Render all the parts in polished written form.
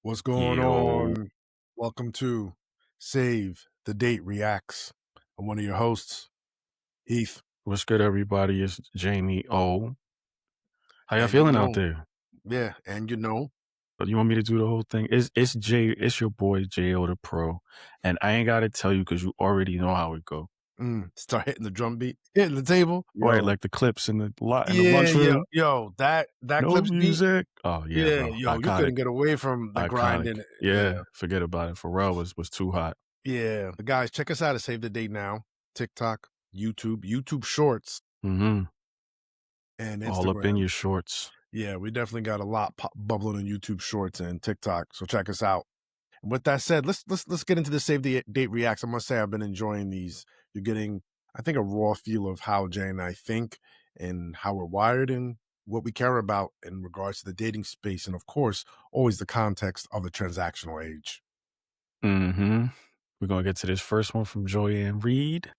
What's going Yo, on? Welcome to Save the Date Reacts. I'm one of your hosts, Heath, what's good, everybody? It's Jamie O. How y'all and you feeling out know, there? yeah, and you know, But you want me to do the whole thing? It's your boy Jo the Pro, and I ain't gotta tell you because you already know how it go. start hitting the drum beat, hitting the table. Right, Yo, like the clips in the lot in the yeah, lunchroom. that No clips beat. music. Oh yeah, Yeah, bro. yo, you Iconic, couldn't get away from the iconic. grinding. Yeah, Yeah, forget about it. Pharrell was too hot. yeah. But guys, check us out at Save the Date Now, TikTok, YouTube Shorts, Mm-hmm. and All up in Instagram. your shorts. Yeah, we definitely got a lot bubbling on YouTube Shorts and TikTok. So check us out. With that said, let's get into the save the date reacts. I must say I've been enjoying these. You're getting, I think, a raw feel of how Jay and I think and how we're wired and what we care about in regards to the dating space, and of course, always the context of the transactional age. Mm-hmm. We're gonna get to this first one from Joyanne Reed.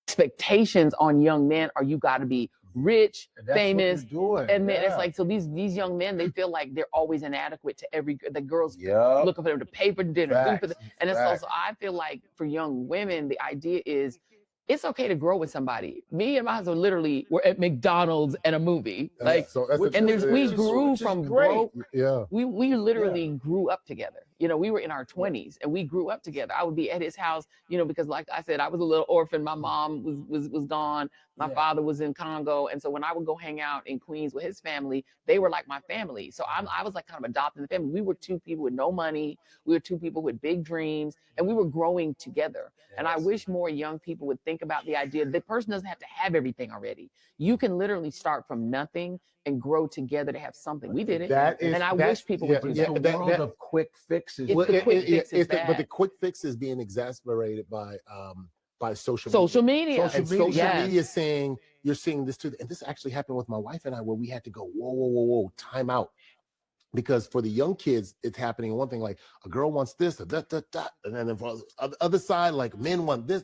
Expectations on young men are you got to be rich, famous, doing. and then it's like so these young men they feel like they're always inadequate to every the girls looking for them to pay for dinner, do for the, and it's also I feel like for young women the idea is it's okay to grow with somebody. Me and my husband literally were at McDonald's and a movie, like, and there's we grew from broke. Yeah. We literally grew up together. You know, we were in our 20s and we grew up together. I would be at his house, you know, because like I said, I was a little orphan. My mom was gone. My father was in Congo. And so when I would go hang out in Queens with his family, they were like my family. So I was like kind of adopting the family. We were two people with no money. We were two people with big dreams and we were growing together. And I wish more young people would think about the idea the person doesn't have to have everything already. You can literally start from nothing and grow together to have something. We did it. And I wish people would do that. The world of quick fixes. It's the quick fixes But the quick fix is being exasperated by social media. And social Yes. media saying you're seeing this too. And this actually happened with my wife and I, where we had to go, whoa, time out. Because for the young kids, it's happening one thing like a girl wants this, and then for the other side, like men want this,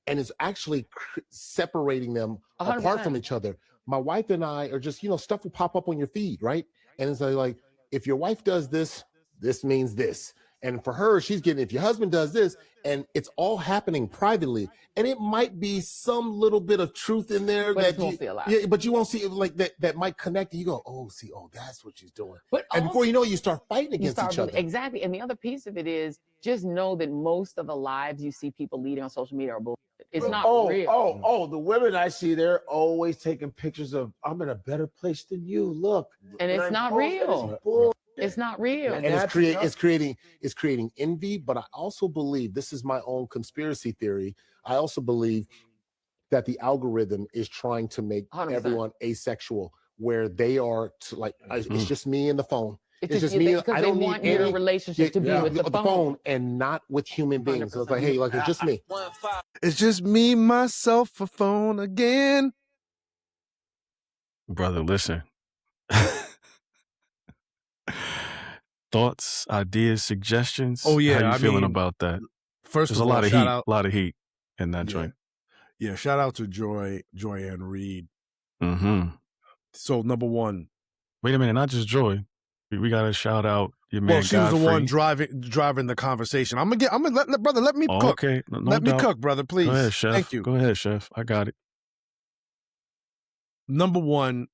and it's actually separating them 100%. apart from each other. My wife and I are just, stuff will pop up on your feed, right? And it's like, if your wife does this, this means this. And for her, she's getting, if your husband does this, and it's all happening privately, and it might be some little bit of truth in there But that you won't see a lot. Yeah, but you won't see it like that might connect. And you go, oh, that's what she's doing. But And also, before you know it, you start fighting against each other. Exactly. And the other piece of it is just know that most of the lives you see people leading on social media are bullshit. It's not real. The women I see, they're always taking pictures of, I'm in a better place than you. Look. And it's not real. It's not real. And it's creating envy. But I also believe, this is my own conspiracy theory, I also believe that the algorithm is trying to make 100%. everyone asexual, where they are it's just me and the phone. It's just me. I don't want your relationship to be with the phone and not with human beings. So it's like, hey, like it's just me. It's just me, myself, a phone again. Brother, listen. Thoughts, ideas, suggestions? Oh yeah, how you feeling about that? First There's of a all, lot of shout heat, out, a lot of heat in that joint. Yeah, shout out to Joyanne Reed. Mm-hmm. So number one, wait a minute, not just Joy. We got to shout out your man. Well, she Godfrey. was the one driving the conversation. I'm gonna let brother. Let me cook. Okay, no let doubt. me cook, brother. Please. Go ahead, chef. Thank you. Go ahead, chef. I got it. Number one,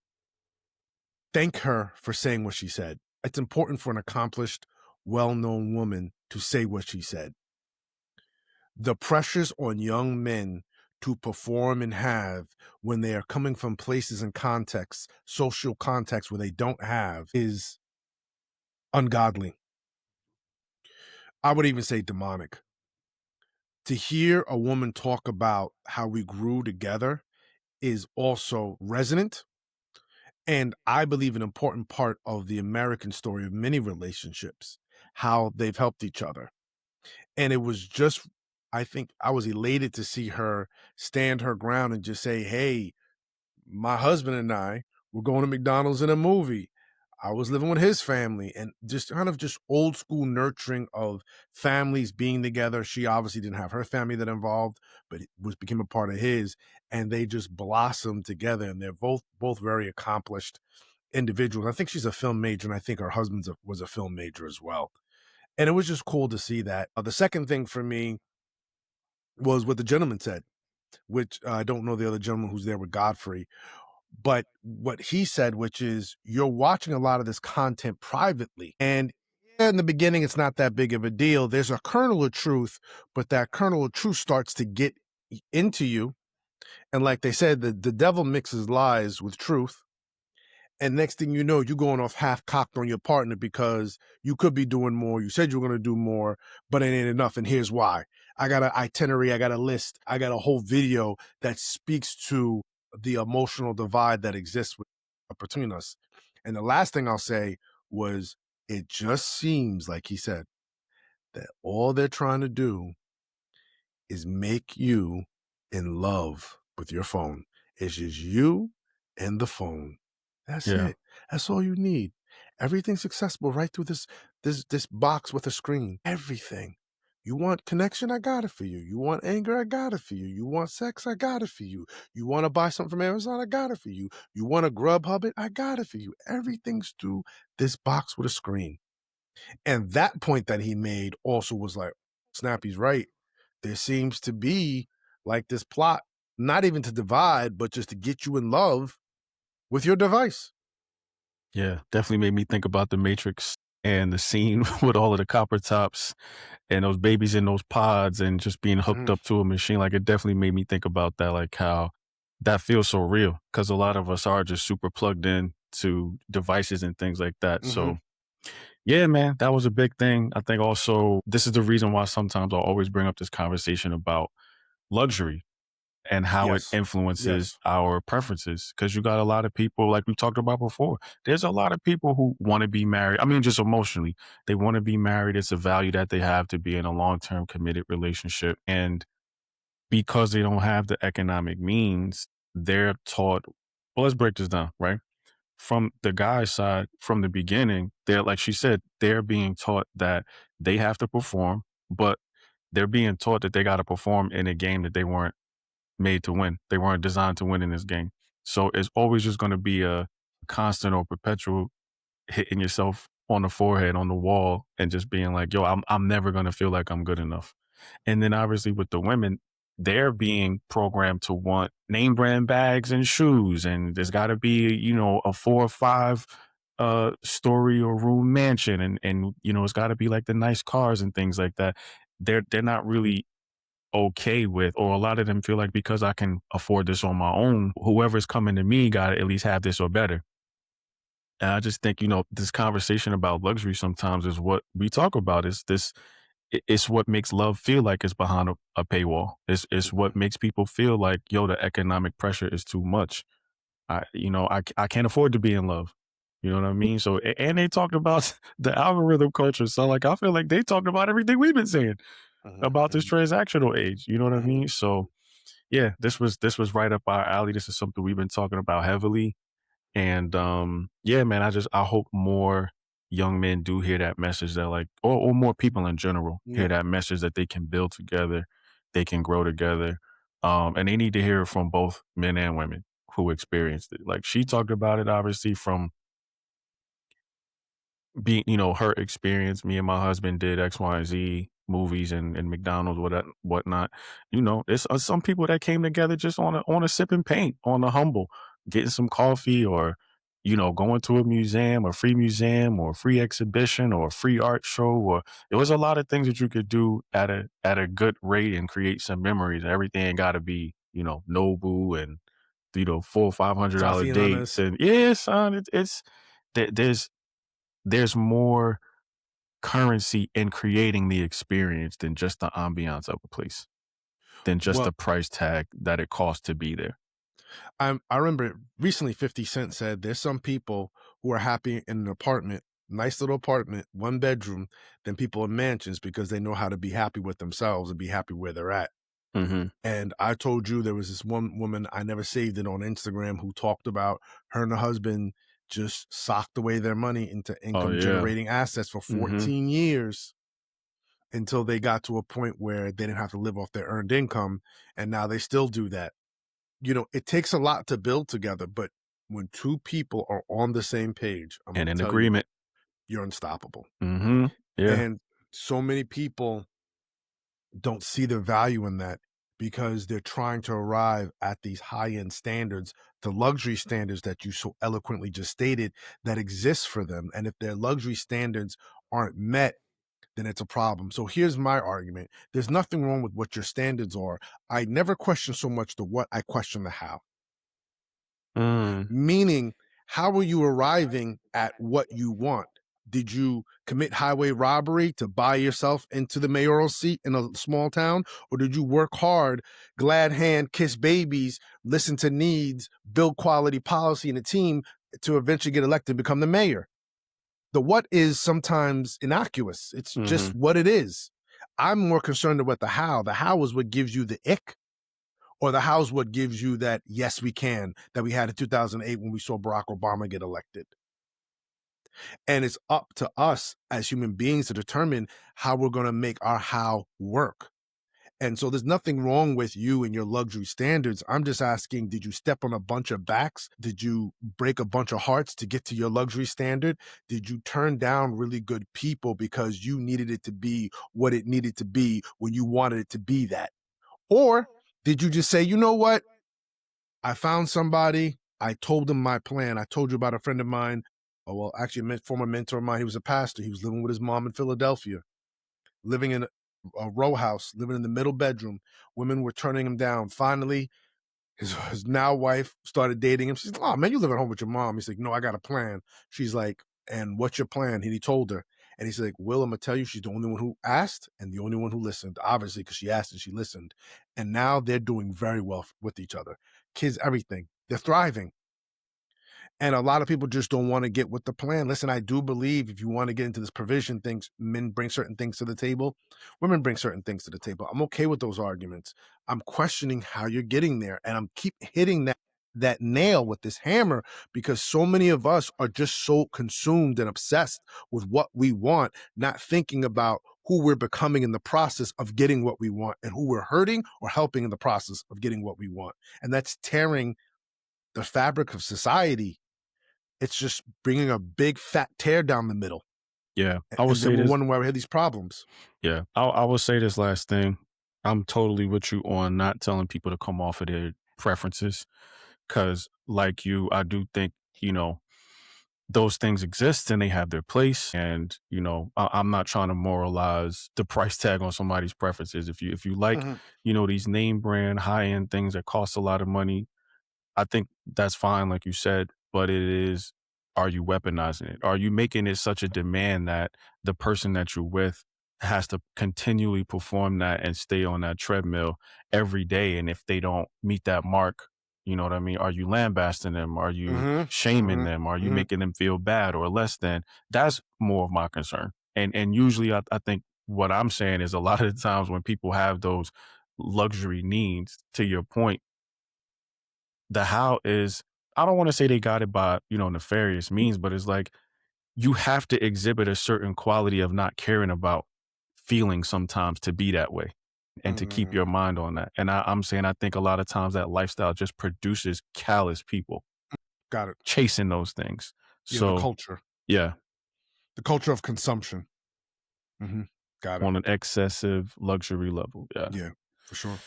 thank her for saying what she said. It's important for an accomplished, well-known woman to say what she said. The pressures on young men to perform and have when they are coming from places and contexts, social contexts where they don't have, is ungodly. I would even say demonic. To hear a woman talk about how we grew together is also resonant. And I believe an important part of the American story of many relationships, how they've helped each other. And it was just, I think I was elated to see her stand her ground and just say, hey, my husband and I were going to McDonald's in a movie. I was living with his family, and just kind of just old school nurturing of families being together. She obviously didn't have her family that involved, but it became a part of his, and they just blossomed together. And they're both very accomplished individuals. I think she's a film major, and I think her husband was a film major as well. And it was just cool to see that. The second thing for me was what the gentleman said, which I don't know the other gentleman who's there with Godfrey, but what he said, which is you're watching a lot of this content privately. And in the beginning, it's not that big of a deal. There's a kernel of truth, but that kernel of truth starts to get into you. And like they said, the devil mixes lies with truth. And next thing you know, you're going off half cocked on your partner because you could be doing more. You said you were going to do more, but it ain't enough. And here's why. I got an itinerary. I got a list. I got a whole video that speaks to the emotional divide that exists between us. And the last thing I'll say was it just seems like he said that all they're trying to do is make you in love with your phone. It's just you and the phone. That's Yeah. it. That's all you need. Everything's accessible right through this box with a screen. Everything. You want connection? I got it for you. You want anger? I got it for you. You want sex? I got it for you. You want to buy something from Amazon? I got it for you. You want to Grubhub it? I got it for you. Everything's through this box with a screen. And that point that he made also was like, Snappy's right. There seems to be like this plot, not even to divide, but just to get you in love with your device. Yeah, definitely made me think about The Matrix and the scene with all of the copper tops and those babies in those pods and just being hooked up to a machine. Like, it definitely made me think about that, like how that feels so real because a lot of us are just super plugged in to devices and things like that. So yeah, man, that was a big thing. I think also this is the reason why sometimes I'll always bring up this conversation about luxury and how it Yes. influences Yes. our preferences. Because you got a lot of people, like we talked about before, there's a lot of people who want to be married. I mean, just emotionally, they want to be married. It's a value that they have to be in a long-term committed relationship. And because they don't have the economic means, they're taught, well, let's break this down, right? From the guy's side, from the beginning, they're like she said, they're being taught that they have to perform, but they're being taught that they got to perform in a game that they weren't made to win. They weren't designed to win in this game. So it's always just going to be a constant or perpetual hitting yourself on the forehead, on the wall, and just being like, yo, I'm never going to feel like I'm good enough. And then obviously with the women, they're being programmed to want name brand bags and shoes. And there's got to be, you know, a 4 or 5 story or room mansion. And, you know, it's got to be like the nice cars and things like that. They're not really okay with, or a lot of them feel like because I can afford this on my own, whoever's coming to me got to at least have this or better. And I just think, you know, this conversation about luxury sometimes is what we talk about. Is this? It's what makes love feel like it's behind a paywall. It's what makes people feel like, yo, the economic pressure is too much. I can't afford to be in love. You know what I mean? So, and they talked about the algorithm culture. So, like, I feel like they talked about everything we've been saying about this transactional age. You know what I mean? So, yeah, this was right up our alley. This is something we've been talking about heavily. And yeah, man, I hope more young men do hear that message that like, or more people in general hear Yeah. that message that they can build together, they can grow together. And they need to hear it from both men and women who experienced it. Like she talked about it obviously from being, you know, her experience. Me and my husband did X, Y, and Z movies and McDonald's, whatnot. You know, it's some people that came together just on a sip and paint, on the humble, getting some coffee or, you know, going to a museum, a free exhibition or a free art show. Or there was a lot of things that you could do at a good rate and create some memories. Everything ain't gotta be, you know, Nobu and, you know, $400 or $500 dates. Tatiana's. And yeah, son, it's there's more currency in creating the experience than just the ambiance of a place, than just Well, the price tag that it costs to be there. I remember recently 50 Cent said there's some people who are happy in an apartment, nice little apartment, 1 bedroom, than people in mansions because they know how to be happy with themselves and be happy where they're at. Mm-hmm. And I told you there was this one woman, I never saved it, on Instagram, who talked about her and her husband just socked away their money into Oh income yeah. generating assets for Mm-hmm. 14 years until they got to a point where they didn't have to live off their earned income. And now they still do that. You know, it takes a lot to build together, but when 2 people are on the same page, I'm And going to in tell you, agreement. you're unstoppable. Mm-hmm. Yeah. And so many people don't see the value in that because they're trying to arrive at these high-end standards, the luxury standards that you so eloquently just stated that exist for them. And if their luxury standards aren't met, then it's a problem. So here's my argument. There's nothing wrong with what your standards are. I never question so much the what, I question the how. Meaning, how are you arriving at what you want? Did you commit highway robbery to buy yourself into the mayoral seat in a small town? Or did you work hard, glad hand, kiss babies, listen to needs, build quality policy in a team to eventually get elected and become the mayor? The what is sometimes innocuous. It's just what it is. I'm more concerned about the how. The how is what gives you the ick, or the how is what gives you that yes, we can, that we had in 2008 when we saw Barack Obama get elected. And it's up to us as human beings to determine how we're going to make our how work. And so there's nothing wrong with you and your luxury standards. I'm just asking, did you step on a bunch of backs? Did you break a bunch of hearts to get to your luxury standard? Did you turn down really good people because you needed it to be what it needed to be when you wanted it to be that? Or did you just say, you know what? I found somebody. I told them my plan. I told you about a friend of mine. Oh, well, actually, a former mentor of mine. He was a pastor. He was living with his mom in Philadelphia, living in a row house, living in the middle bedroom. Women were turning him down. Finally, his now wife started dating him. She's like, oh, man, you live at home with your mom. He's like, no, I got a plan. She's like, and what's your plan? And he told her. And he's like, Will, I'm going to tell you, she's the only one who asked and the only one who listened, obviously, because she asked and she listened. And now they're doing very well with each other. Kids, everything. They're thriving. And a lot of people just don't want to get with the plan. Listen, I do believe if you want to get into this provision things, men bring certain things to the table, women bring certain things to the table. I'm okay with those arguments. I'm questioning how you're getting there. And I'm keep hitting that nail with this hammer because so many of us are just so consumed and obsessed with what we want, not thinking about who we're becoming in the process of getting what we want and who we're hurting or helping in the process of getting what we want. And that's tearing the fabric of society. It's just bringing a big fat tear down the middle. Yeah, I would And then say we're this. wondering why we had these problems. Yeah, I will say this last thing. I'm totally with you on not telling people to come off of their preferences, because like you, I do think, those things exist and they have their place. And, I'm not trying to moralize the price tag on somebody's preferences. If you like, these name brand high end things that cost a lot of money, I think that's fine, like you said, but are you weaponizing it? Are you making it such a demand that the person that you're with has to continually perform that and stay on that treadmill every day? And if they don't meet that mark, you know what I mean? Are you lambasting them? Are you shaming them? Are you making them feel bad or less than? That's more of my concern. And usually I think what I'm saying is a lot of the times when people have those luxury needs, to your point, the how is, I don't want to say they got it by, nefarious means, but it's like you have to exhibit a certain quality of not caring about feeling sometimes to be that way and to keep your mind on that. And I'm saying, I think a lot of times that lifestyle just produces callous people. Got it. Chasing those things. Yeah, So the culture. Yeah. The culture of consumption. Got it. On an excessive luxury level. Yeah. Yeah, for sure.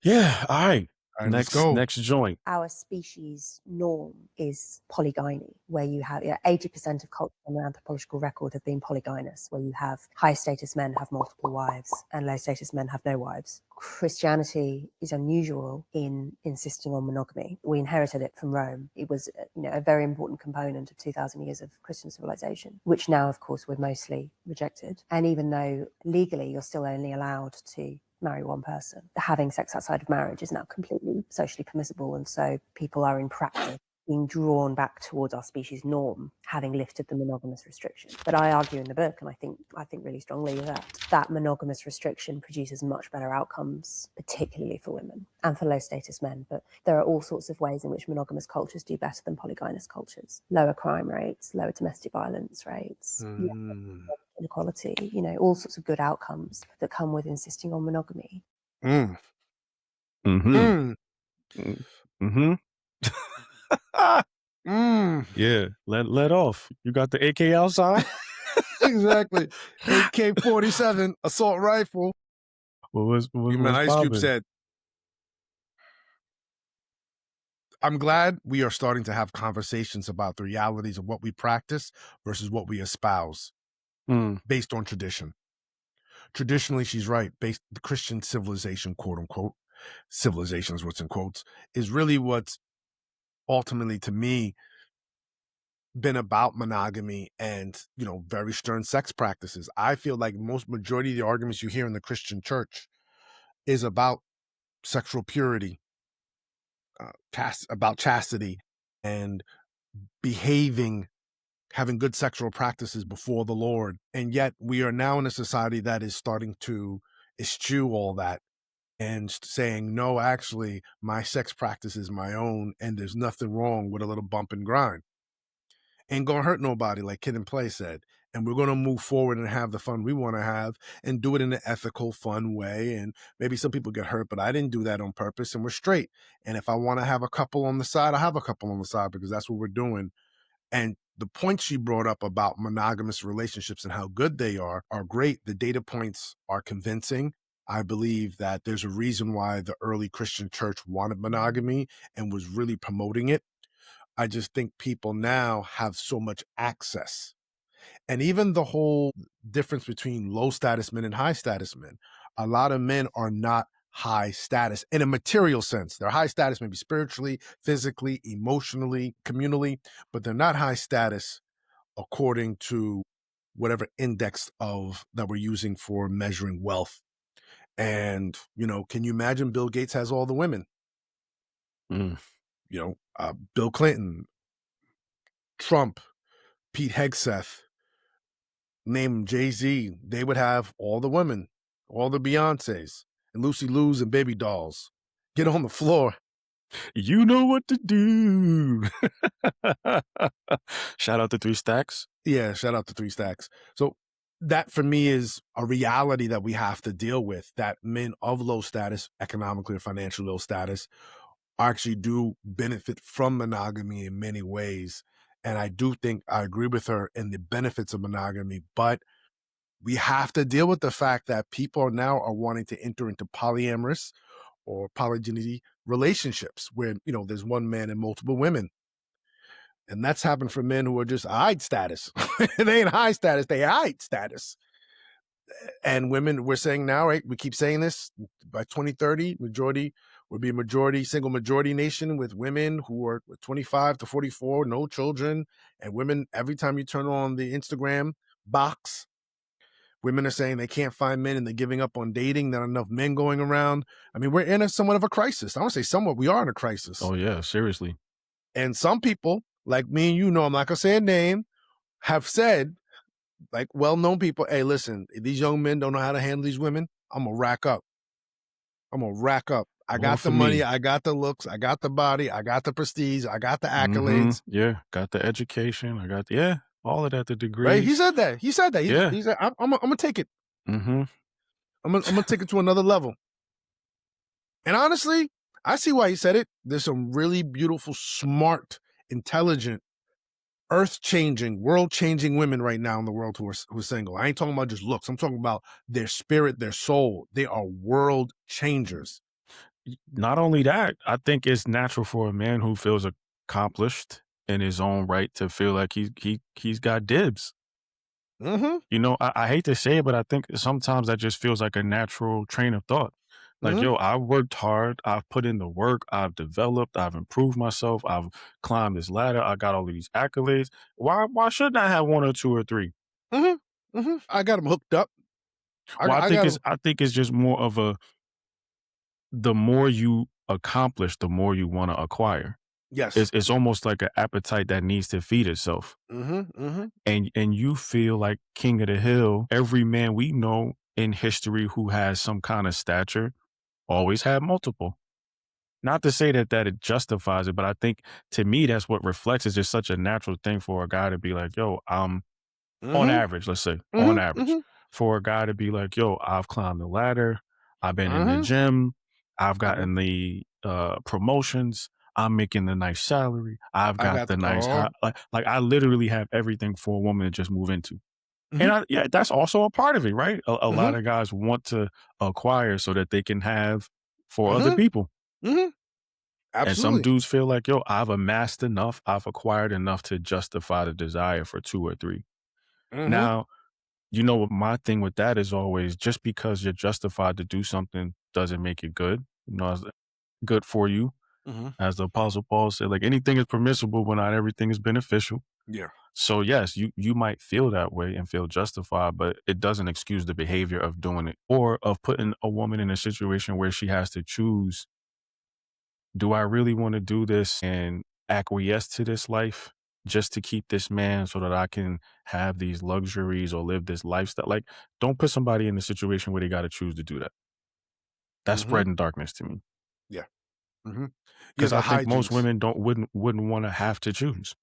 Yeah. All right. All right, let's go. Next joint. Our species norm is polygyny, where you have 80% of cultures on the anthropological record have been polygynous, where you have high status men have multiple wives and low status men have no wives. Christianity is unusual in insisting on monogamy. We inherited it from Rome. It was a very important component of 2,000 years of Christian civilization, which now, of course, we're mostly rejected. And even though legally you're still only allowed to marry one person, having sex outside of marriage is now completely socially permissible, and so people are in practice being drawn back towards our species norm, having lifted the monogamous restriction. But I argue in the book, and I think really strongly, that monogamous restriction produces much better outcomes, particularly for women and for low status men. But there are all sorts of ways in which monogamous cultures do better than polygynous cultures. Lower crime rates, lower domestic violence rates, inequality, all sorts of good outcomes that come with insisting on monogamy. Yeah, let off. You got the AK outside? Exactly. AK-47 assault rifle. What's Man, Ice Cube poppin'? said, I'm glad we are starting to have conversations about the realities of what we practice versus what we espouse based on tradition. Traditionally, she's right. Based the Christian civilization, quote unquote, civilization is what's in quotes, is really what's ultimately, to me, been about monogamy and, very stern sex practices. I feel like most majority of the arguments you hear in the Christian church is about sexual purity, about chastity, and behaving, having good sexual practices before the Lord. And yet we are now in a society that is starting to eschew all that and saying, no, actually, my sex practice is my own, and there's nothing wrong with a little bump and grind. Ain't gonna hurt nobody, like Kid and Play said. And we're gonna move forward and have the fun we want to have and do it in an ethical, fun way. And maybe some people get hurt, but I didn't do that on purpose, and we're straight. And if I want to have a couple on the side, I have a couple on the side because that's what we're doing. And the points she brought up about monogamous relationships and how good they are great. The data points are convincing. I believe that there's a reason why the early Christian church wanted monogamy and was really promoting it. I just think people now have so much access. And even the whole difference between low status men and high status men, a lot of men are not high status in a material sense. They're high status maybe spiritually, physically, emotionally, communally, but they're not high status according to whatever index of that we're using for measuring wealth. And, can you imagine Bill Gates has all the women? Bill Clinton, Trump, Pete Hegseth, name Jay-Z, they would have all the women, all the Beyoncés, and Lucy Lou's and baby dolls. Get on the floor. You know what to do. Shout out to 3 Stacks. Yeah, shout out to 3 Stacks. So that for me is a reality that we have to deal with, that men of low status, economically or financially low status, actually do benefit from monogamy in many ways. And I do think I agree with her in the benefits of monogamy, but we have to deal with the fact that people now are wanting to enter into polyamorous or polygyny relationships where, there's one man and multiple women. And that's happened for men who are just high status. They ain't high status, they high status. And women, we're saying now, right? We keep saying this, by 2030, majority will be a majority, single majority nation with women who are 25 to 44, no children. And women, every time you turn on the Instagram box, women are saying they can't find men and they're giving up on dating. There are enough men going around. I mean, we're in somewhat of a crisis. I don't say somewhat, we are in a crisis. Oh, yeah, seriously. And some people, like me and I'm not going to say a name, have said, like well-known people, hey, listen, these young men don't know how to handle these women. I'm going to rack up. I got the money. I got the looks. I got the body. I got the prestige. I got the accolades. Yeah, got the education. I got, all of that, the degrees. Right? He said that. He said, I'm going to take it. Mm-hmm. I'm going to take it to another level. And honestly, I see why he said it. There's some really beautiful, smart, intelligent, earth-changing, world-changing women right now in the world who are single. I ain't talking about just looks. I'm talking about their spirit, their soul. They are world changers. Not only that, I think it's natural for a man who feels accomplished in his own right to feel like he's got dibs. Mm-hmm. I hate to say it, but I think sometimes that just feels like a natural train of thought. Like, yo, I worked hard. I've put in the work. I've developed. I've improved myself. I've climbed this ladder. I got all of these accolades. Why shouldn't I have 1 or 2 or 3? I got them hooked up. I think it's just more of the more you accomplish, the more you want to acquire. Yes. It's almost like an appetite that needs to feed itself. And you feel like king of the hill. Every man we know in history who has some kind of stature always had multiple. Not to say that it justifies it, but I think to me that's what reflects is just such a natural thing for a guy to be like, yo, on average, let's say, on average, for a guy to be like, yo, I've climbed the ladder, I've been in the gym, I've gotten the promotions, I'm making the nice salary, I've got the nice house. Like I literally have everything for a woman to just move into. And yeah, that's also a part of it, right? A lot Mhm. of guys want to acquire so that they can have for other Mhm. people. Mhm. And some Absolutely. dudes feel like, yo, I've amassed enough, I've acquired enough to justify the desire for 2 or 3. Mhm. Now, you know what my thing with that is always just because you're justified to do something doesn't make it good. You know, it's good for you. Mhm. As the apostle Paul said, like anything is permissible, but not everything is beneficial. Yeah. So yes, you might feel that way and feel justified, but it doesn't excuse the behavior of doing it or of putting a woman in a situation where she has to choose, do I really want to do this and acquiesce to this life just to keep this man so that I can have these luxuries or live this lifestyle? Like, don't put somebody in a situation where they got to choose to do that. That's Mhm. spreading darkness to me Yeah. Mhm. Yeah, because the I think most hijinks. women wouldn't want to have to choose.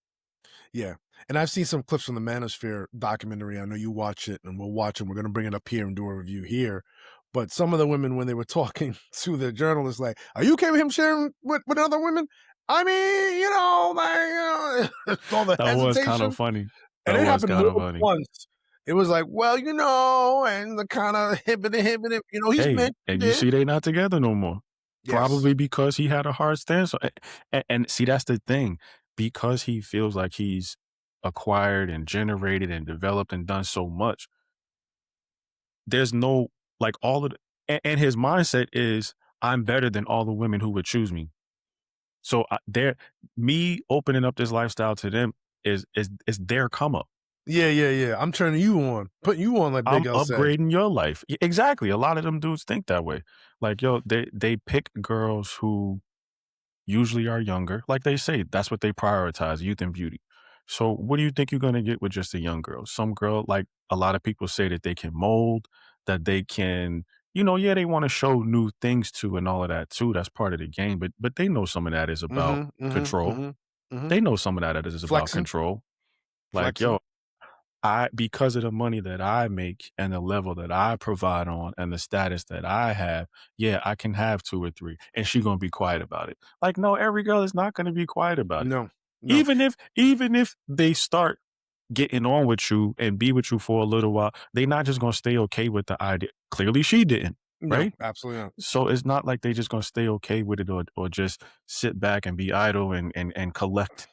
Yeah. And I've seen some clips from the Manosphere documentary. I know you watch it, and we'll watch it. We're gonna bring it up here and do a review here. But some of the women, when they were talking to the journalists, like, "Are you okay with him sharing with other women?" I mean, like, all the That was kind of hesitation. funny. And That it was happened kind more of than funny. once. It was like, "Well, and the kinda hibbity, he's Hey, mentioned and you it." see they not together no more. Yes. Probably because he had a hard stance. And see, that's the thing. Because he feels like he's acquired and generated and developed and done so much, there's no like all of the, and his mindset is I'm better than all the women who would choose me. So me opening up this lifestyle to them is their come up. Yeah, yeah, yeah. I'm turning you on, putting you on, like I'm Big L said. upgrading your life. Exactly. A lot of them dudes think that way. Like, yo, they pick girls who usually are younger. Like they say, that's what they prioritize, youth and beauty. So what do you think you're gonna get with just a young girl? Some girl, like a lot of people say that they can mold, that they can, yeah, they want to show new things to and all of that too. That's part of the game. But they know some of that is about Mhm, mhm, control. mhm, mhm. They know some of that is about Flexing, control. Like, flexing. yo, because of the money that I make and the level that I provide on and the status that I have, yeah, I can have 2 or 3 and she gonna be quiet about it. Like, no, every girl is not gonna be quiet about it. No, no, Even if they start getting on with you and be with you for a little while, they not just gonna stay okay with the idea. Clearly she didn't, no, right? absolutely not. So it's not like they just gonna stay okay with it or just sit back and be idle and collect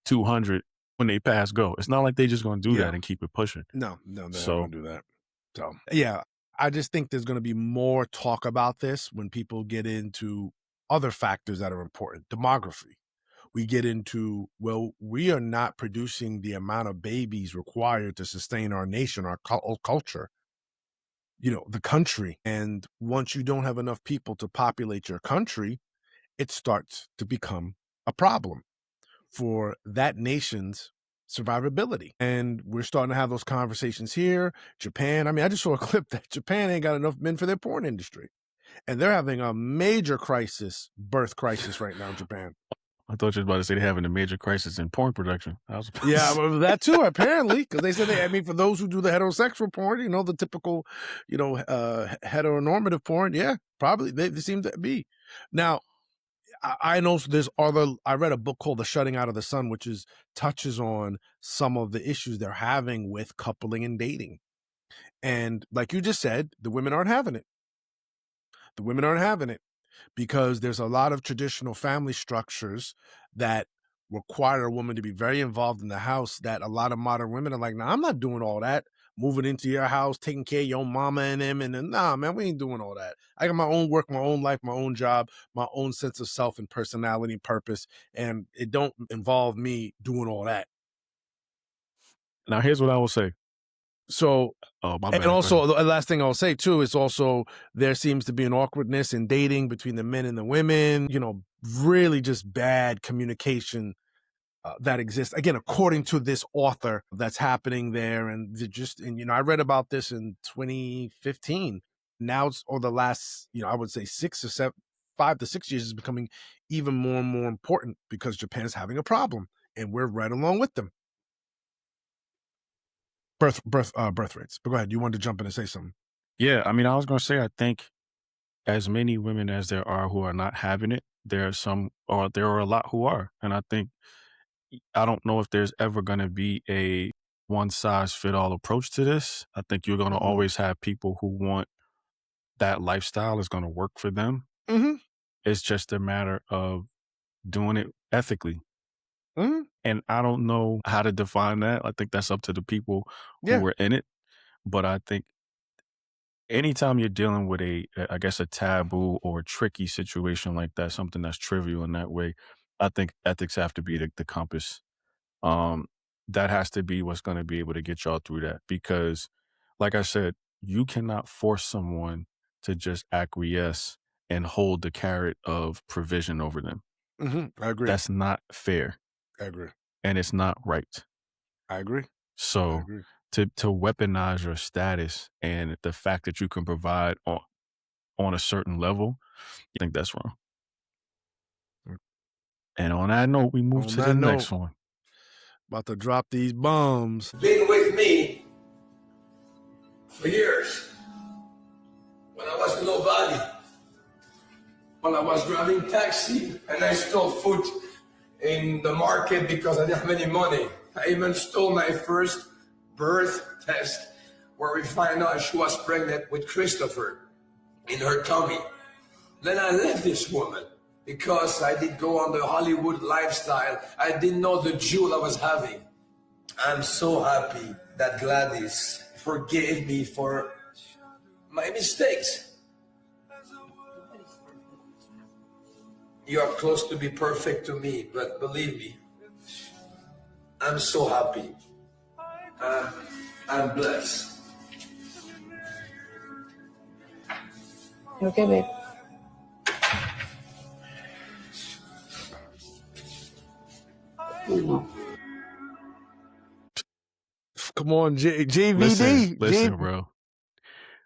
200 when they pass go. It's not like they just gonna do Yeah. that and keep it pushing. No, no, they're not So gonna do that. So, yeah, I just think there's gonna be more talk about this when people get into other factors that are important. Demography. We get into, well, we are not producing the amount of babies required to sustain our nation, our culture, the country. And once you don't have enough people to populate your country, it starts to become a problem for that nation's survivability. And we're starting to have those conversations here. Japan, I mean, I just saw a clip that Japan ain't got enough men for their porn industry. And they're having a major birth crisis right now in Japan. I thought you was about to say they're having a major crisis in porn production. I was about to Yeah, say, well, that too, apparently, because they said I mean, for those who do the heterosexual porn, the typical, heteronormative porn, yeah, probably they seem to be. Now, I know there's I read a book called The Shutting Out of the Sun, which touches on some of the issues they're having with coupling and dating. And like you just said, the women aren't having it. The women aren't having it because there's a lot of traditional family structures that require a woman to be very involved in the house that a lot of modern women are like, nah, I'm not doing all that. Moving into your house, taking care of your mama and them, and then, nah, man, we ain't doing all that. I got my own work, my own life, my own job, my own sense of self and personality and purpose, and it don't involve me doing all that. now here's what I will say. So, Oh, my and bad. Go ahead. also, the last thing I'll say too is also there seems to be an awkwardness in dating between the men and the women. Really just bad communication that exists. Again, according to this author, that's happening there, and I read about this in 2015. Now it's or the last, I would say 5 to 6 years is becoming even more and more important because Japan's having a problem, and we're right along with them. Birth rates. But go ahead. You wanted to jump in and say something. Yeah, I mean, I was gonna say I think as many women as there are who are not having it, there are a lot who are. And I think I don't know if there's ever gonna be a one-size-fit-all approach to this. I think you're going to always have people who want that lifestyle is going to work for them. It's just a matter of doing it ethically. And I don't know how to define that. I think that's up to the people who are in it. But I think anytime you're dealing with I guess a taboo or a tricky situation like that, something that's trivial in that way, I think ethics have to be the compass. That has to be what's going to be able to get y'all through that. Because like I said, you cannot force someone to just acquiesce and hold the carrot of provision over them. I agree. That's not fair. I agree. And it's not right. I agree. So I agree. to weaponize your status and the fact that you can provide on a certain level, I think that's wrong. And on that note, we move to the next one. About to drop these bombs. Been with me for years. When I was nobody. When I was driving taxi and I stole food in the market because I didn't have any money. I even stole my first birth test where we find out she was pregnant with Christopher in her tummy. Then I left this woman because I did go on the Hollywood lifestyle. I didn't know the jewel I was having. I'm so happy that Gladys forgave me for my mistakes. You are close to be perfect to me, but believe me, I'm so happy. I'm blessed. You okay, babe? Come on, JVD. Listen, bro.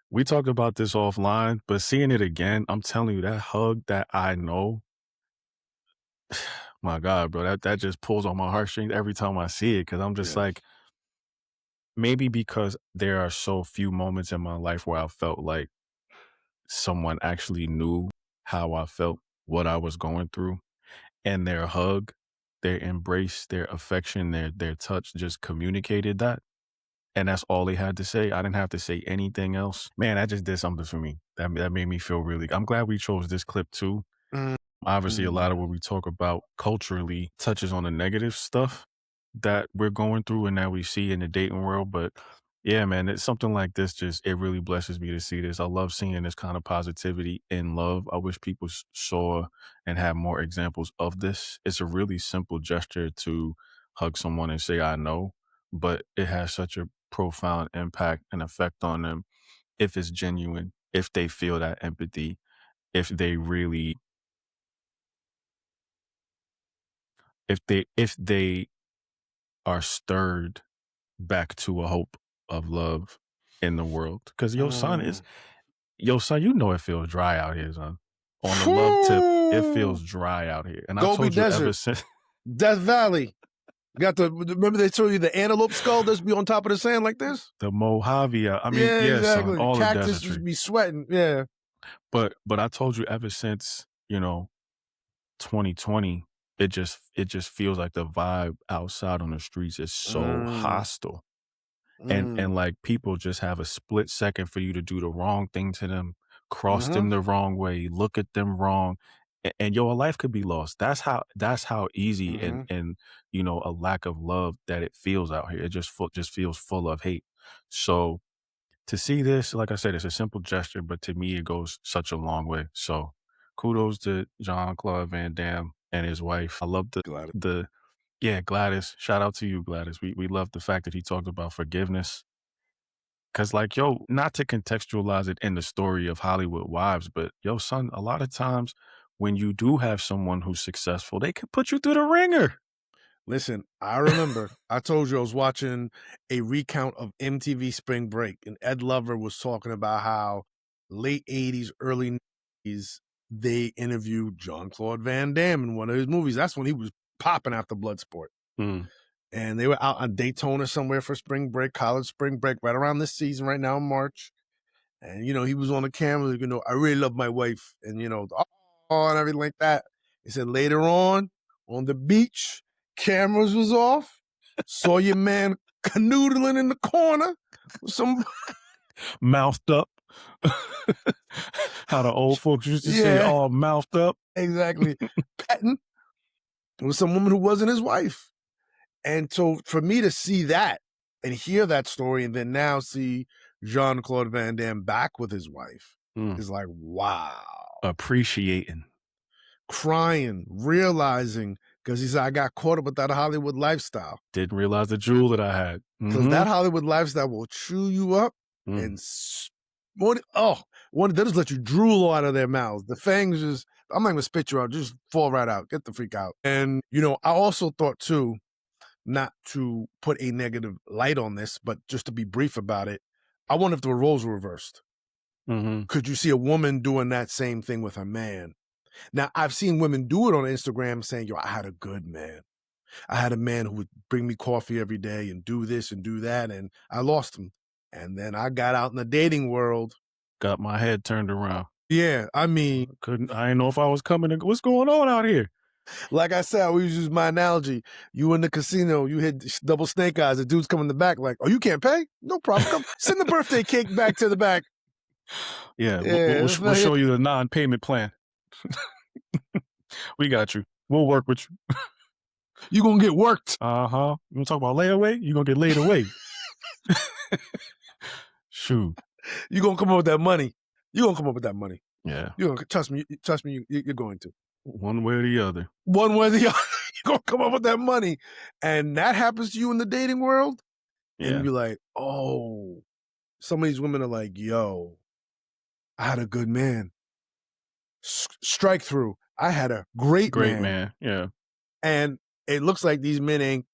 We talked about this offline, but seeing it again, I'm telling you, that hug that I know, my God, bro, that just pulls on my heartstrings every time I see it. Cause I'm just like, maybe because there are so few moments in my life where I felt like someone actually knew how I felt, what I was going through, and their hug, their embrace, their affection, their touch just communicated that. And that's all they had to say. I didn't have to say anything else. Man, that just did something for me. That made me feel really, I'm glad we chose this clip too. Obviously, a lot of what we talk about culturally touches on the negative stuff that we're going through and that we see in the dating world. But yeah, man, it's something like this. It really blesses me to see this. I love seeing this kind of positivity in love. I wish people saw and had more examples of this. It's a really simple gesture to hug someone and say, I know, but it has such a profound impact and effect on them if it's genuine, if they feel that empathy, if they really, if they are stirred back to a hope of love in the world. Because your son, you know it feels dry out here, son. On the love tip, it feels dry out here. And I told you ever since Death Valley. Remember they told you the antelope skull that's be on top of the sand like this? The Mojave. I mean, exactly. Son, all the cactus just be sweating. Yeah. But I told you ever since, 2020, it just feels like the vibe outside on the streets is so hostile. And like people just have a split second for you to do the wrong thing to them, cross them the wrong way, look at them wrong, and your life could be lost. That's how easy and a lack of love that it feels out here. It just feels full of hate. So to see this, like I said, it's a simple gesture, but to me it goes such a long way. So kudos to Jean-Claude Van Damme and his wife. I love Gladys. Shout out to you, Gladys. We love the fact that he talked about forgiveness. Cause not to contextualize it in the story of Hollywood wives, but son, a lot of times when you do have someone who's successful, they can put you through the ringer. Listen, I remember, I told you I was watching a recount of MTV Spring Break, and Ed Lover was talking about how late 80s, early 90s, they interviewed Jean-Claude Van Damme in one of his movies. That's when he was popping after Bloodsport. And they were out on Daytona somewhere for spring break, college spring break, right around this season right now in March. And, he was on the camera, I really love my wife. And, and everything like that. He said later on the beach, cameras was off, saw your man canoodling in the corner with some Mouthed up. How the old folks used to say, all mouthed up. Exactly. Petting with some woman who wasn't his wife. And so for me to see that and hear that story and then now see Jean-Claude Van Damme back with his wife is like, wow. Appreciating. Crying, realizing, because he said, I got caught up with that Hollywood lifestyle. Didn't realize the jewel that I had. Because that Hollywood lifestyle will chew you up and they'll just let you drool out of their mouths. The fangs just, I'm not going to spit you out, just fall right out. Get the freak out. And, I also thought too, not to put a negative light on this, but just to be brief about it, I wonder if the roles were reversed. Could you see a woman doing that same thing with a man? Now, I've seen women do it on Instagram saying, yo, I had a good man. I had a man who would bring me coffee every day and do this and do that, and I lost him. And then I got out in the dating world. Got my head turned around. Yeah, I mean. I didn't know if I was coming. What's going on out here? Like I said, I always use my analogy. You in the casino, you hit double snake eyes. The dude's coming in the back like, oh, you can't pay? No problem. Come send the birthday cake back to the back. Yeah, we'll show you the non-payment plan. We got you. We'll work with you. You gonna get worked. You gonna talk about layaway? You gonna get laid away. Shoot. You gonna come up with that money. You gonna come up with that money. Yeah. You gonna trust me, you're going to. One way or the other. One way or the other. You're gonna come up with that money. And that happens to you in the dating world. Yeah. And you're like, oh, some of these women are like, yo, I had a good man. Strike through. I had a great man. Yeah. And it looks like these men ain't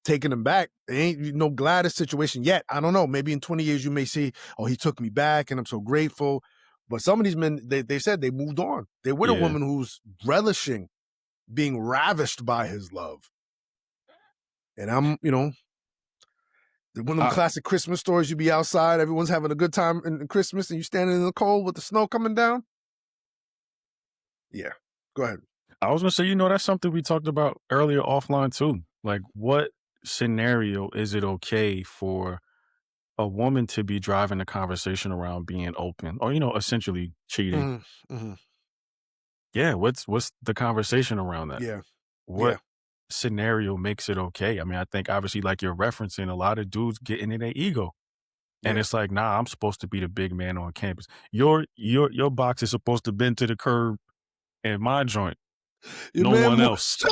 taking them back. They ain't no Gladys situation yet. I don't know. Maybe in 20 years you may see, oh, he took me back and I'm so grateful. But some of these men, they said they moved on. They're with a woman who's relishing being ravished by his love. And I'm, one of them classic Christmas stories, you be outside, everyone's having a good time in Christmas and you standing in the cold with the snow coming down. Yeah, go ahead. I was going to say, that's something we talked about earlier offline too. Like, what scenario is it okay for a woman to be driving the conversation around being open or, essentially cheating? Yeah, what's the conversation around that? Yeah. What scenario makes it okay? I mean, I think obviously like you're referencing, a lot of dudes getting in their ego. And it's like, nah, I'm supposed to be the big man on campus. Your box is supposed to bend to the curb and my joint. No one else.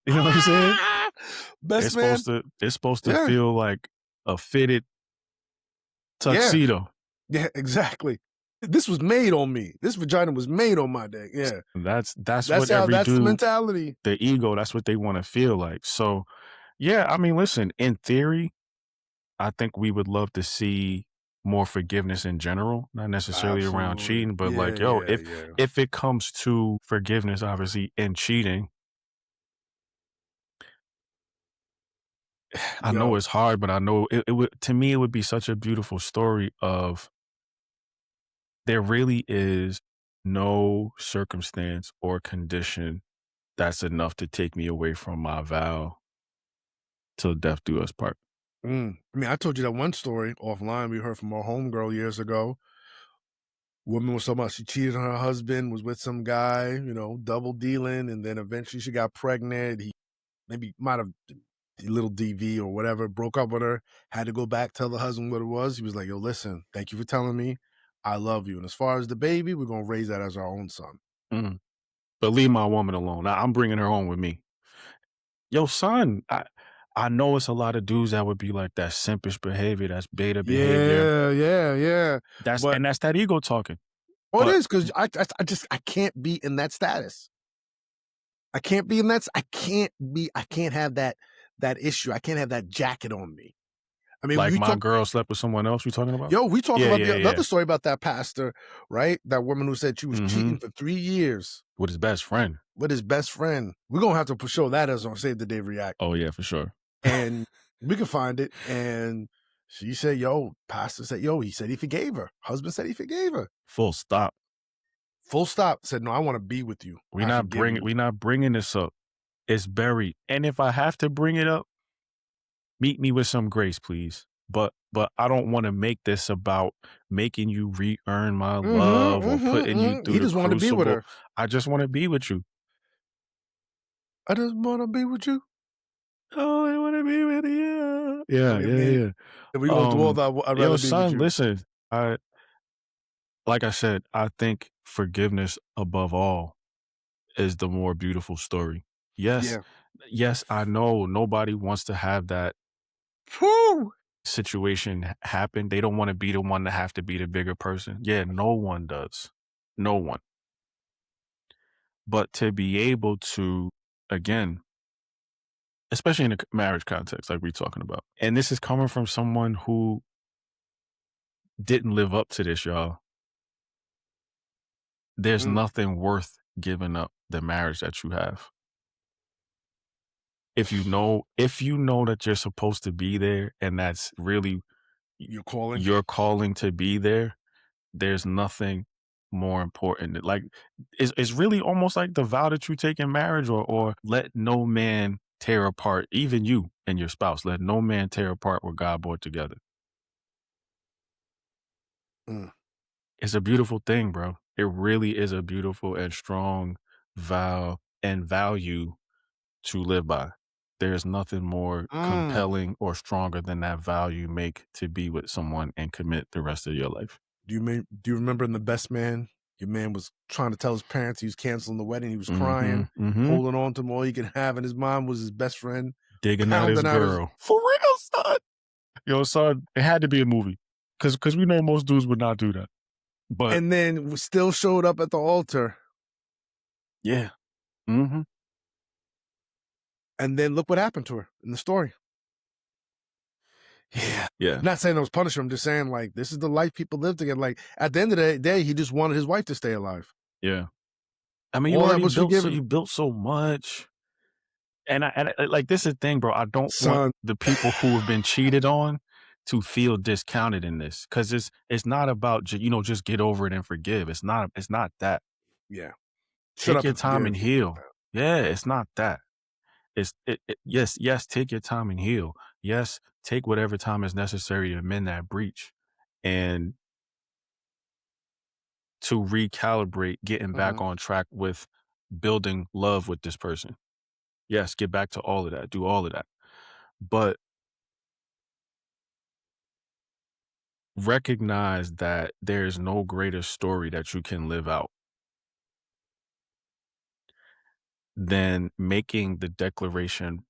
You know what I'm saying? It's supposed to feel like a fitted tuxedo. Yeah, exactly. This was made on me. This vagina was made on my dick. Yeah. That's what every that's dude, the mentality. The ego, that's what they want to feel like. So yeah, I mean, listen, in theory, I think we would love to see more forgiveness in general, not necessarily around cheating, but if it comes to forgiveness, obviously, in cheating, I know it's hard, but I know it would, to me, it would be such a beautiful story of there really is no circumstance or condition that's enough to take me away from my vow till death do us part. I mean, I told you that one story offline we heard from our homegirl years ago. Woman was talking about she cheated on her husband, was with some guy, double dealing, and then eventually she got pregnant. He maybe might have a little DV or whatever, broke up with her, had to go back, tell the husband what it was. He was like, yo, listen, thank you for telling me. I love you. And as far as the baby, we're going to raise that as our own son. But leave my woman alone. I'm bringing her home with me. Yo, son, I know it's a lot of dudes that would be like that simpish behavior, that's beta behavior. Yeah. That's that ego talking. It is, because I can't be in that status. I can't be in that. I can't have that issue. I can't have that jacket on me. I mean, like my girl slept with someone else. We talking about? Yo, we talking about the other story about that pastor, right? That woman who said she was cheating for 3 years with his best friend. We're gonna have to show that as on Save the Day React. Oh yeah, for sure. And we can find it. And she said, "Yo," pastor said, "Yo," he said he forgave her. Husband said he forgave her. Full stop. Said, "No, I want to be with you. We're not bringing this up. It's buried. And if I have to bring it up, Meet me with some grace, please. But I don't want to make this about making you re-earn my love or putting you through He the just wanted to be with crucible. her. I just want to be with you. I just want to be with you. Oh, I want to be with you. Yeah, And yeah, then yeah. we go through all that. I'd Yo, rather be with son, you. listen. Like I said, I think forgiveness above all is the more beautiful story. Yes, Yeah. yes, I know nobody wants to have that Whew. situation happen. They don't want to be the one to have to be the bigger person. Yeah, no one does. No one. But to be able to, again, especially in a marriage context, like we're talking about, and this is coming from someone who didn't live up to this, y'all. There's nothing worth giving up the marriage that you have. If you know that you're supposed to be there and that's really You're calling. your calling to be there, there's nothing more important. Like it's really almost like the vow that you take in marriage, or let no man tear apart, even you and your spouse. Let no man tear apart what God brought together. It's a beautiful thing, bro. It really is a beautiful and strong vow and value to live by. There's nothing more compelling or stronger than that vow you make to be with someone and commit the rest of your life. Do you remember in The Best Man? Your man was trying to tell his parents he was canceling the wedding. He was crying, holding on to him all he could have, and his mom was his best friend. Digging at his girl. For real, son. Yo, son, it had to be a movie. Cause we know most dudes would not do that. But and then still showed up at the altar. Yeah. And then look what happened to her in the story. Yeah. Not saying it was punishment. I'm just saying, like, this is the life people live together. Like, at the end of the day, he just wanted his wife to stay alive. Yeah. I mean, All that was forgiven. you built so much. And I like, this is the thing, bro. I don't want the people who have been cheated on to feel discounted in this. Cause it's not about, just get over it and forgive. It's not that. Yeah. Take your time and heal. Yeah. It's not that. Yes, take your time and heal. Yes, take whatever time is necessary to mend that breach and to recalibrate, getting back on track with building love with this person. Yes, get back to all of that, do all of that. But recognize that there's no greater story that you can live out than making the declaration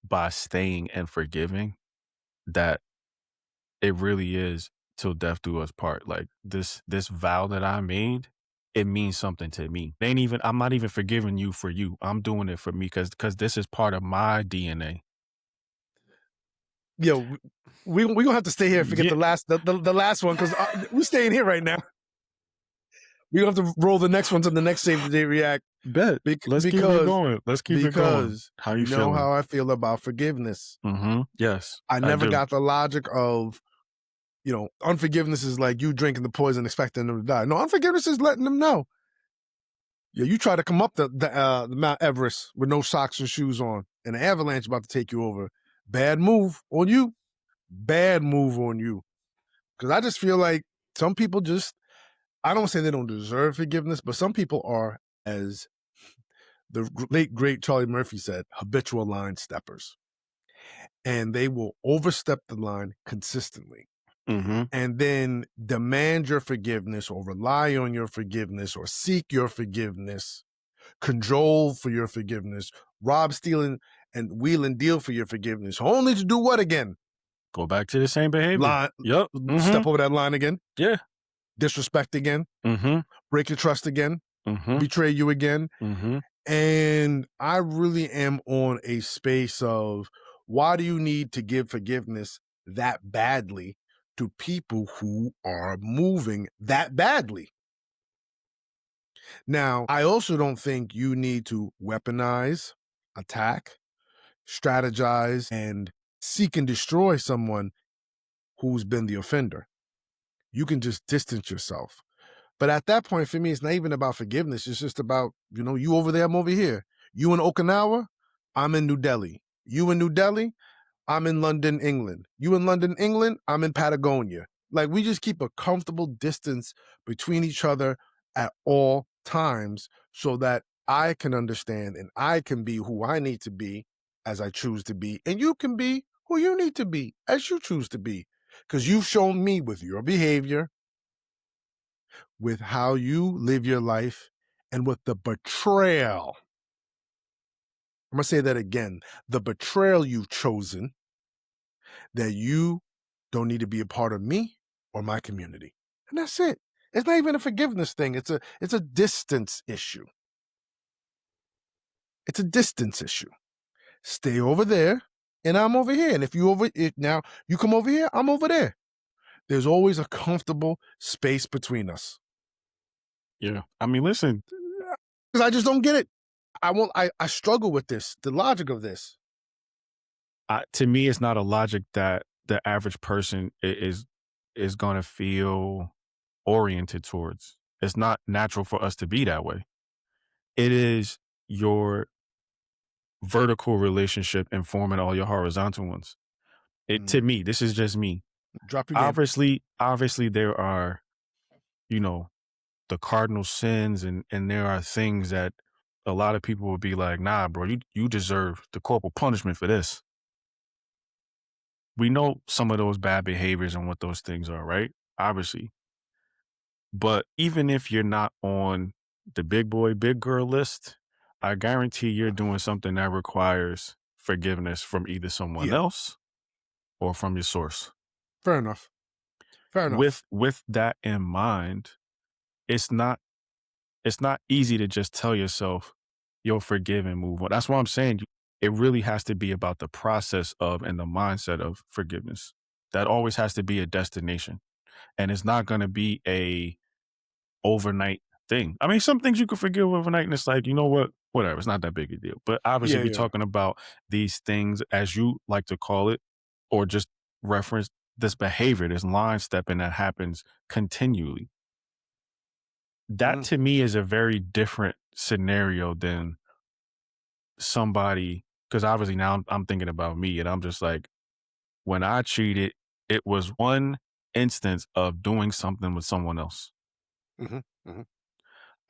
by staying and forgiving that it really is till death do us part. Like this vow that I made, it means something to me. I'm not even forgiving you for you. I'm doing it for me because this is part of my DNA. Yo, we gonna have to stay here and forget the last one because we're staying here right now. We gonna have to roll the next one to the next Save the Day React. Bet. Let's keep it going. How you feeling? Know how I feel about forgiveness. Yes. I never got the logic of, unforgiveness is like you drinking the poison expecting them to die. No, unforgiveness is letting them know. Yeah, you try to come up the Mount Everest with no socks and shoes on, and an avalanche about to take you over. Bad move on you. Bad move on you. Because I just feel like some people I don't say they don't deserve forgiveness, but some people are, as the late, great Charlie Murphy said, habitual line steppers. And they will overstep the line consistently. And then demand your forgiveness or rely on your forgiveness or seek your forgiveness, control for your forgiveness, rob, steal, and wheel and deal for your forgiveness, only to do what again? Go back to the same behavior. Yep. Step over that line again. Yeah. Disrespect again. Break your trust again. Betray you again. And I really am on a space of, why do you need to give forgiveness that badly to people who are moving that badly? Now, I also don't think you need to weaponize, attack, strategize, and seek and destroy someone who's been the offender. You can just distance yourself. But at that point, for me, it's not even about forgiveness. It's just about, you over there, I'm over here. You in Okinawa, I'm in New Delhi. You in New Delhi, I'm in London, England. You in London, England, I'm in Patagonia. Like, we just keep a comfortable distance between each other at all times so that I can understand and I can be who I need to be as I choose to be, and you can be who you need to be as you choose to be. Because you've shown me with your behavior, with how you live your life, and with the betrayal. I'm going to say that again. The betrayal you've chosen, that you don't need to be a part of me or my community. And that's it. It's not even a forgiveness thing. It's a distance issue. It's a distance issue. Stay over there and I'm over here. And if now you come over here, I'm over there. There's always a comfortable space between us. Yeah. I mean, listen. Because I just don't get it. I struggle with this, the logic of this. To me, it's not a logic that the average person is going to feel oriented towards. It's not natural for us to be that way. It is your vertical relationship informing all your horizontal ones. To me, this is just me. Drop your game. Obviously there are, the cardinal sins and there are things that a lot of people will be like, nah, bro, you deserve the corporal punishment for this. We know some of those bad behaviors and what those things are, right? Obviously. But even if you're not on the big boy, big girl list, I guarantee you're doing something that requires forgiveness from either someone else or from your source. Fair enough. With that in mind, it's not easy to just tell yourself you'll forgive and move on. That's why I'm saying it really has to be about the process of and the mindset of forgiveness. That always has to be a destination. And it's not going to be a overnight thing. I mean, some things you can forgive overnight and it's like, you know what, whatever, it's not that big a deal. But obviously we're talking about these things, as you like to call it, or just reference this behavior, this line stepping that happens continually. That to me is a very different scenario than somebody, because obviously now I'm thinking about me and I'm just like, when I cheated, it was one instance of doing something with someone else.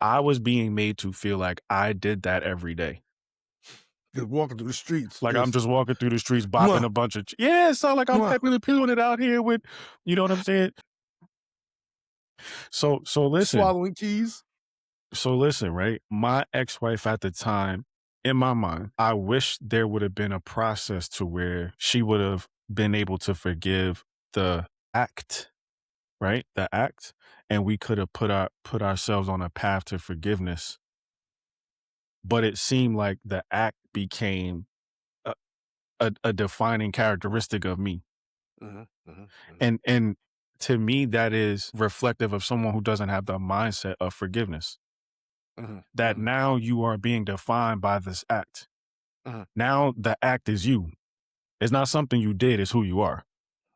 I was being made to feel like I did that every day. Just walking through the streets. Like I'm just walking through the streets, bopping a bunch of, it's not like I'm happily peeling it out here with, you know what I'm saying? So listen. Swallowing keys. So listen, right? My ex-wife at the time, in my mind, I wish there would have been a process to where she would have been able to forgive the act, right? The act. And we could have put ourselves on a path to forgiveness. But it seemed like the act became a defining characteristic of me. And to me, that is reflective of someone who doesn't have the mindset of forgiveness. That now you are being defined by this act. Now the act is you. It's not something you did, it's who you are.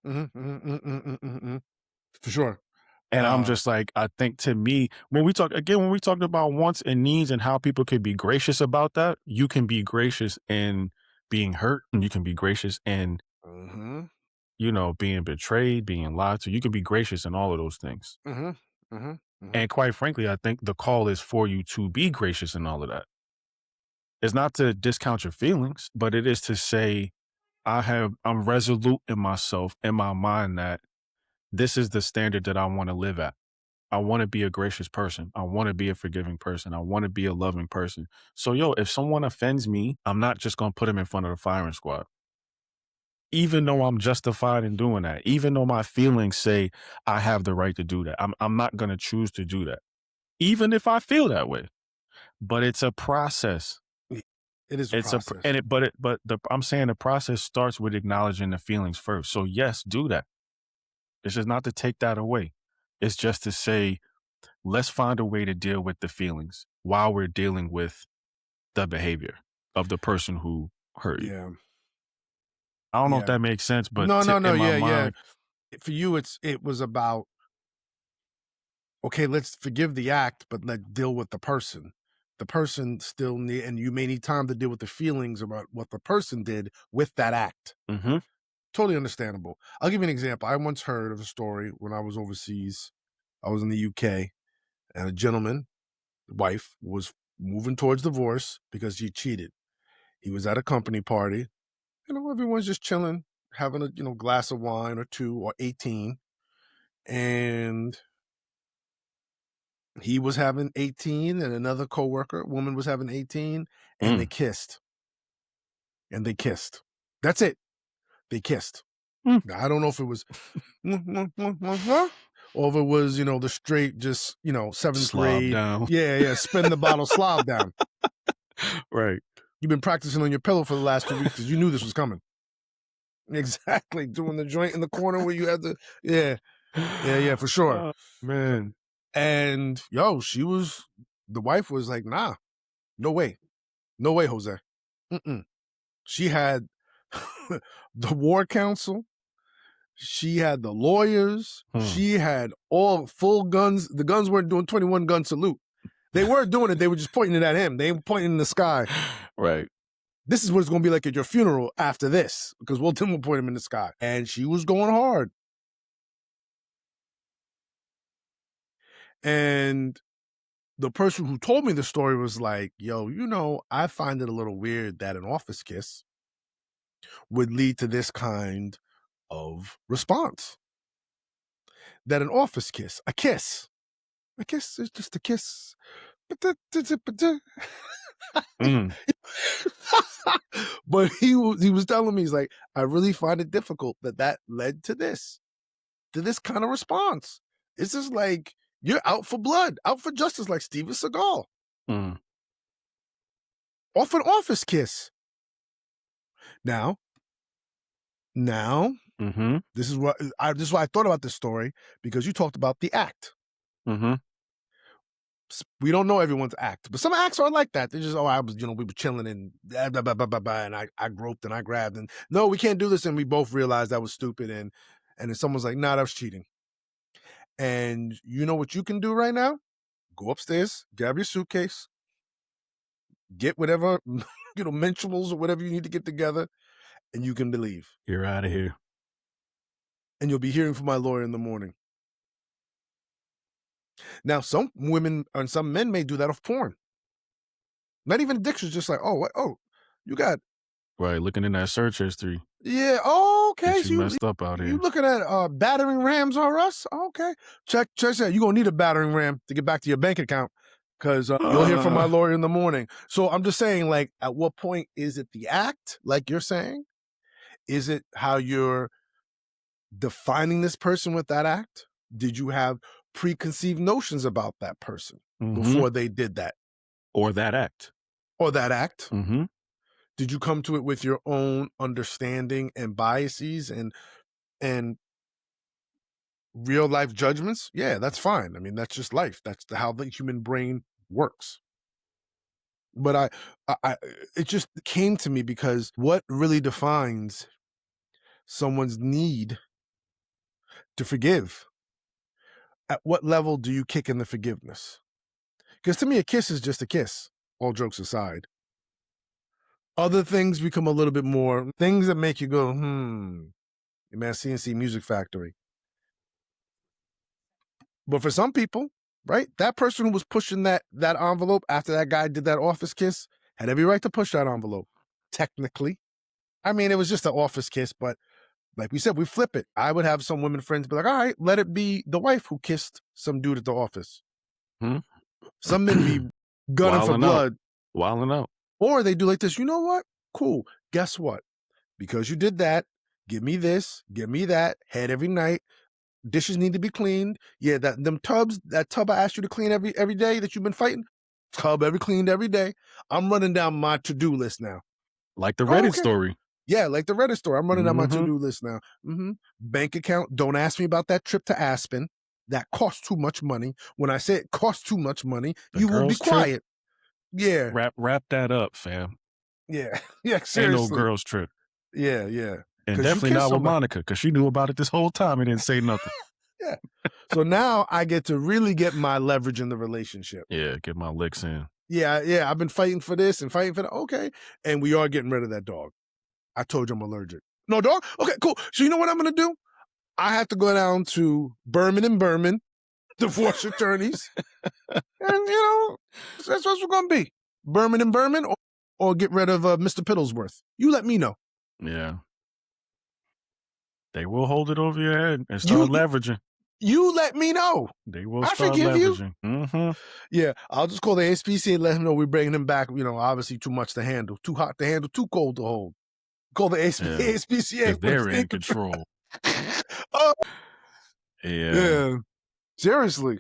For sure. And I'm just like, I think to me, when we talked about wants and needs and how people could be gracious about that, you can be gracious in being hurt, and you can be gracious in, being betrayed, being lied to. You can be gracious in all of those things. And quite frankly, I think the call is for you to be gracious in all of that. It's not to discount your feelings, but it is to say, I'm resolute in myself, in my mind, that this is the standard that I want to live at. I want to be a gracious person. I want to be a forgiving person. I want to be a loving person. So, if someone offends me, I'm not just going to put them in front of the firing squad. Even though I'm justified in doing that, even though my feelings say I have the right to do that, I'm not going to choose to do that, even if I feel that way. But it's a process. It is a process. I'm saying the process starts with acknowledging the feelings first. So yes, do that. It's just not to take that away. It's just to say, let's find a way to deal with the feelings while we're dealing with the behavior of the person who hurt you. Yeah. I don't know if that makes sense, but no. Mind, for you, it was about, okay, let's forgive the act, but let's deal with the person. the person still need, and you may need time to deal with the feelings about what the person did with that act. Mm-hmm. Totally understandable. I'll give you an example. I once heard of a story when I was overseas. I was in the UK, and a gentleman, wife, was moving towards divorce because he cheated. He was at a company party. Everyone's just chilling, having a glass of wine or 2 or 18, and he was having 18, and another coworker, woman, was having 18, and they kissed. And they kissed. That's it. They kissed. Mm. Now, I don't know if it was or if it was, the straight, just, 7th Slob grade. down. Yeah, spin the bottle slob down. Right. You've been practicing on your pillow for the last 2 weeks because you knew this was coming. Exactly. Doing the joint in the corner where you had to, yeah, for sure. Oh, man. And the wife was like, nah, no way, Jose. Mm-mm. She had the war council. She had the lawyers. She had all full guns. The guns weren't doing 21 gun salute. They weren't doing it. They were just pointing it at him. They were pointing in the sky. Right. This is what it's going to be like at your funeral after this, because we'll point him in the sky. And she was going hard. And the person who told me the story was like, yo, I find it a little weird that an office kiss would lead to this kind of response. That an office kiss, a kiss is just a kiss. But he was telling me, he's like, I really find it difficult that led to this kind of response. It's just like, you're out for blood, out for justice, like Steven Seagal. Off an office kiss. Now, this is why I thought about this story, because you talked about the act. We don't know everyone's act, but some acts are like that. They're just, I was, we were chilling and blah, blah, blah, blah, blah, blah, and I groped and I grabbed, and no, we can't do this, and we both realized that was stupid, and then someone's like, nah, that was cheating. And you know what you can do right now? Go upstairs, grab your suitcase, get whatever, menstruals or whatever you need to get together, and you can leave. You're out of here. And you'll be hearing from my lawyer in the morning. Now, some women and some men may do that off porn. Not even addictions, just like, you got... Right, looking in that search history. Yeah, okay. So you messed up out here. You looking at battering rams or us? Okay. Check that. You're going to need a battering ram to get back to your bank account, because you'll hear from my lawyer in the morning. So I'm just saying, like, at what point is it the act, like you're saying? Is it how you're defining this person with that act? Did you have preconceived notions about that person before they did that? Or that act. Did you come to it with your own understanding and biases and real life judgments? Yeah, that's fine. I mean, that's just life. That's how the human brain works. But it just came to me because what really defines someone's need to forgive? At what level do you kick in the forgiveness? Because to me, a kiss is just a kiss, all jokes aside. Other things become a little bit more, things that make you go, man, CNC Music Factory. But for some people, right, that person who was pushing that envelope after that guy did that office kiss had every right to push that envelope, technically. I mean, it was just an office kiss, but like we said, we flip it. I would have some women friends be like, all right, let it be the wife who kissed some dude at the office. Some men be gunning for blood. Wilding out. Or they do like this, you know what? Cool. Guess what? Because you did that, give me this, give me that, head every night. Dishes need to be cleaned. Yeah, that tub I asked you to clean every day that you've been fighting, cleaned every day. I'm running down my to-do list now. Like the Reddit story. Yeah, like the Reddit story. I'm running down my to-do list now. Bank account, don't ask me about that trip to Aspen. That costs too much money. When I say it costs too much money, you will be quiet. Yeah. Wrap that up, fam. Yeah. Yeah, seriously. Ain't no girls trip. Yeah. And definitely not with Monica, because she knew about it this whole time and didn't say nothing. Yeah. So now I get to really get my leverage in the relationship. Yeah, get my licks in. yeah, I've been fighting for this and fighting for that. Okay. And we are getting rid of that dog. I told you I'm allergic. No dog? Okay, cool. So you know what I'm going to do? I have to go down to Berman, divorce attorneys. And, that's what we're going to be. Berman, or get rid of Mr. Piddlesworth. You let me know. Yeah. They will hold it over your head and start leveraging. You let me know. They will I start forgive you. leveraging. Mm-hmm. Yeah, I'll just call the ASPCA and let him know we're bringing him back. Obviously too much to handle, too hot to handle, too cold to hold. Call the ASPCA. Because they're in control. Oh, Yeah. yeah. Seriously.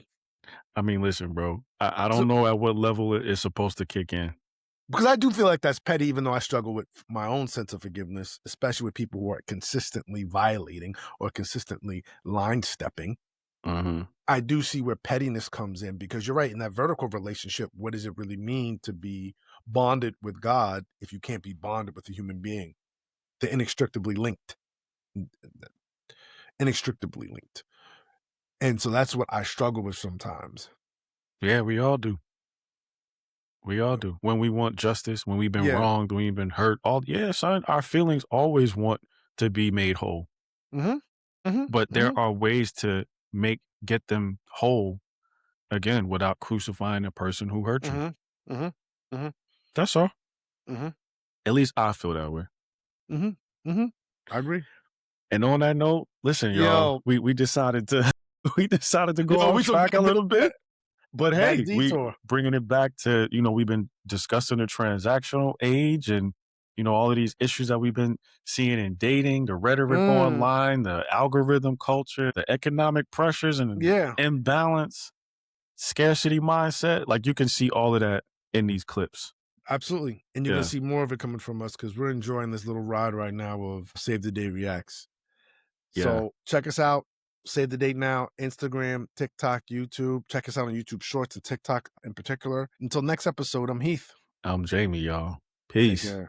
I mean, listen, bro. I don't know at what level it is supposed to kick in. Because I do feel like that's petty, even though I struggle with my own sense of forgiveness, especially with people who are consistently violating or consistently line stepping. Mm-hmm. I do see where pettiness comes in, because you're right, in that vertical relationship, what does it really mean to be bonded with God if you can't be bonded with a human being? They're inextricably linked. Inextricably linked. And so that's what I struggle with sometimes. Yeah, we all do. We all do. When we want justice, when we've been wronged, when we've been hurt, son, our feelings always want to be made whole. Mm-hmm. Mm-hmm. But there are ways to get them whole, again, without crucifying the person who hurt you. Mm-hmm. Mm-hmm. Mm-hmm. That's all. Mm-hmm. At least I feel that way. Mm-hmm. Mm-hmm. I agree. And on that note, listen, y'all, we decided to go off track a little bit. But hey, we bringing it back to, we've been discussing the transactional age and, all of these issues that we've been seeing in dating, the rhetoric online, the algorithm culture, the economic pressures and imbalance, scarcity mindset. Like, you can see all of that in these clips. Absolutely. And you're going to see more of it coming from us, because we're enjoying this little ride right now of Save the Day Reacts. So check us out. Save the Date now, Instagram, TikTok, YouTube. Check us out on YouTube Shorts and TikTok in particular. Until next episode, I'm Heath. I'm Jamie, y'all. Peace. Take care.